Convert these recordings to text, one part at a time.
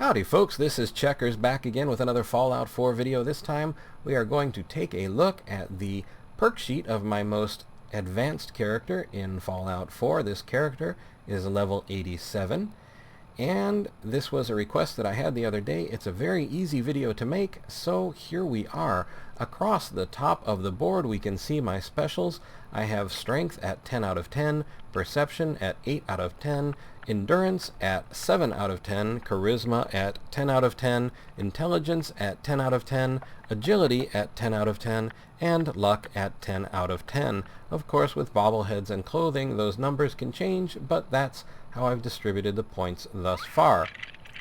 Howdy folks, this is Checkers back again with another Fallout 4 video. This time we are going to take a look at the perk sheet of my most advanced character in Fallout 4. This character is level 87, and this was a request that I had the other day. It's a very easy video to make, so here we are. Across the top of the board we can see my specials. I have Strength at 10 out of 10, Perception at 8 out of 10, Endurance at 7 out of 10, Charisma at 10 out of 10, Intelligence at 10 out of 10, Agility at 10 out of 10, and Luck at 10 out of 10. Of course, with bobbleheads and clothing, those numbers can change, but that's how I've distributed the points thus far.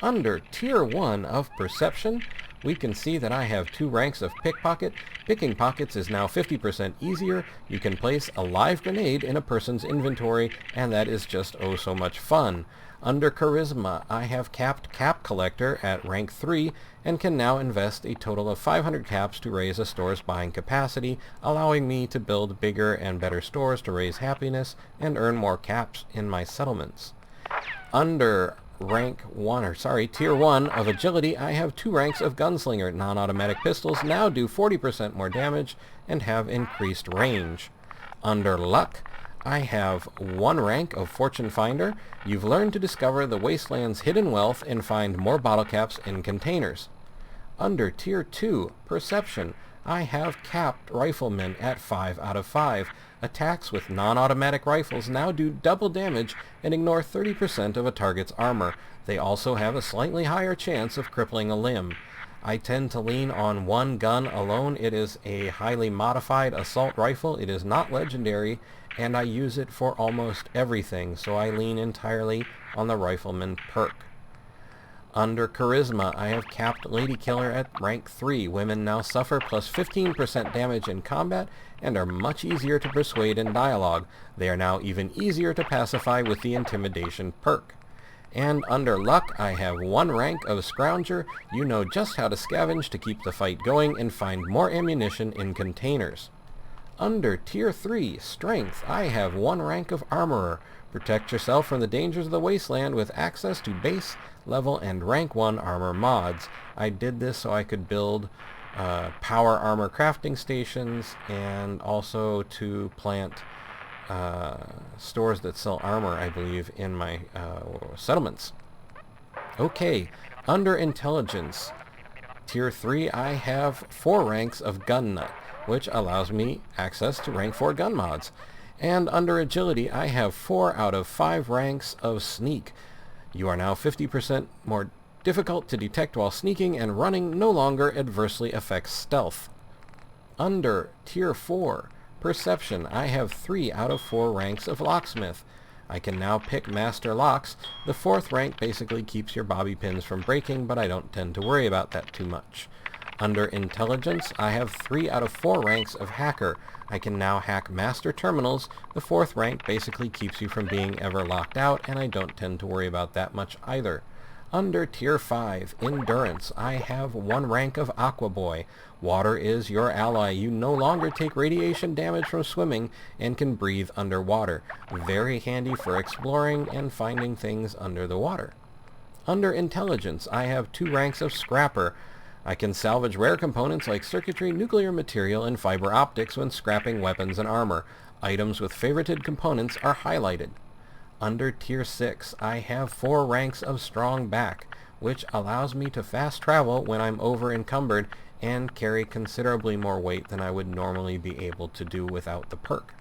Under Tier 1 of Perception, we can see that I have 2 ranks of Pickpocket. Picking pockets is now 50% easier. You can place a live grenade in a person's inventory, and that is just oh so much fun. Under Charisma, I have capped Cap Collector at rank 3, and can now invest a total of 500 caps to raise a store's buying capacity, allowing me to build bigger and better stores to raise happiness and earn more caps in my settlements. Under Tier 1 of Agility, I have 2 ranks of Gunslinger. Non-automatic pistols now do 40% more damage and have increased range. Under Luck, I have 1 rank of Fortune Finder. You've learned to discover the Wasteland's hidden wealth and find more bottle caps in containers. Under Tier 2, Perception, I have capped Rifleman at 5 out of 5. Attacks with non-automatic rifles now do double damage and ignore 30% of a target's armor. They also have a slightly higher chance of crippling a limb. I tend to lean on one gun alone. It is a highly modified assault rifle. It is not legendary, and I use it for almost everything, so I lean entirely on the Rifleman perk. Under Charisma, I have capped Ladykiller at rank 3. Women now suffer plus 15% damage in combat and are much easier to persuade in dialogue. They are now even easier to pacify with the Intimidation perk. And under Luck, I have 1 rank of Scrounger. You know just how to scavenge to keep the fight going and find more ammunition in containers. Under Tier 3, Strength, I have 1 rank of Armorer. Protect yourself from the dangers of the Wasteland with access to base, level, and rank 1 armor mods. I did this so I could build power armor crafting stations and also to plant stores that sell armor, I believe, in my settlements. Okay, under Intelligence, Tier 3, I have 4 ranks of Gun Nut, which allows me access to rank 4 gun mods. And under Agility, I have 4 out of 5 ranks of Sneak. You are now 50% more difficult to detect while sneaking, and running no longer adversely affects stealth. Under Tier 4, Perception, I have 3 out of 4 ranks of Locksmith. I can now pick Master Locks. The 4th rank basically keeps your bobby pins from breaking, but I don't tend to worry about that too much. Under Intelligence, I have 3 out of 4 ranks of Hacker. I can now hack master terminals. The 4th rank basically keeps you from being ever locked out, and I don't tend to worry about that much either. Under Tier 5, Endurance, I have 1 rank of Aqua Boy. Water is your ally. You no longer take radiation damage from swimming and can breathe underwater. Very handy for exploring and finding things under the water. Under Intelligence, I have 2 ranks of Scrapper. I can salvage rare components like circuitry, nuclear material, and fiber optics when scrapping weapons and armor. Items with favorited components are highlighted. Under Tier 6, I have 4 ranks of Strong Back, which allows me to fast travel when I'm over-encumbered and carry considerably more weight than I would normally be able to do without the perk.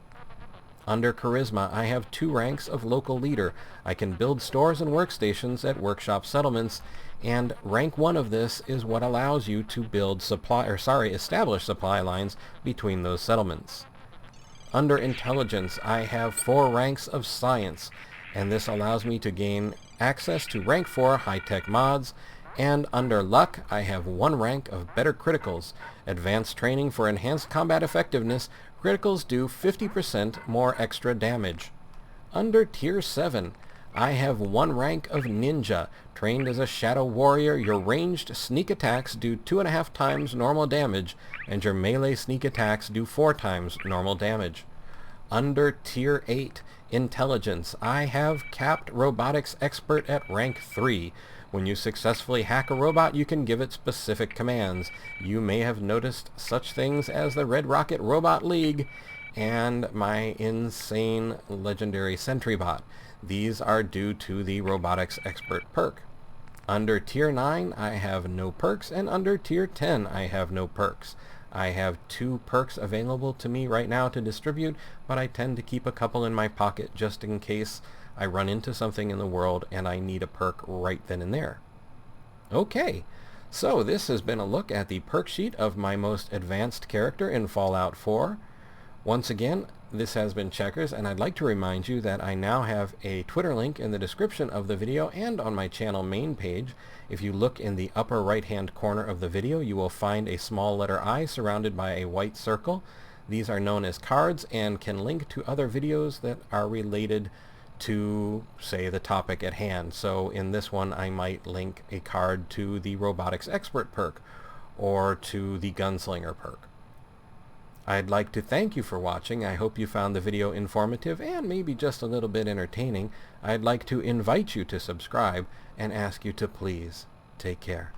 Under Charisma, I have 2 ranks of Local Leader. I can build stores and workstations at workshop settlements, and rank 1 of this is what allows you to build establish supply lines between those settlements. Under Intelligence, I have 4 ranks of Science, and this allows me to gain access to rank 4 high-tech mods. And under Luck, I have 1 rank of Better Criticals. Advanced training for enhanced combat effectiveness. Criticals do 50% more extra damage. Under Tier 7, I have 1 rank of Ninja. Trained as a Shadow Warrior, your ranged sneak attacks do 2.5 times normal damage, and your melee sneak attacks do 4 times normal damage. Under Tier 8, Intelligence, I have capped Robotics Expert at rank 3. When you successfully hack a robot, you can give it specific commands. You may have noticed such things as the Red Rocket Robot League and my insane legendary Sentry Bot. These are due to the Robotics Expert perk. Under Tier 9, I have no perks, and under Tier 10, I have no perks. I have 2 perks available to me right now to distribute, but I tend to keep a couple in my pocket just in case I run into something in the world and I need a perk right then and there. Okay, so this has been a look at the perk sheet of my most advanced character in Fallout 4. Once again, this has been Checkers, and I'd like to remind you that I now have a Twitter link in the description of the video and on my channel main page. If you look in the upper right hand corner of the video, you will find a small letter I surrounded by a white circle. These are known as cards and can link to other videos that are related to, say, the topic at hand. So in this one I might link a card to the Robotics Expert perk or to the Gunslinger perk. I'd like to thank you for watching. I hope you found the video informative and maybe just a little bit entertaining. I'd like to invite you to subscribe and ask you to please take care.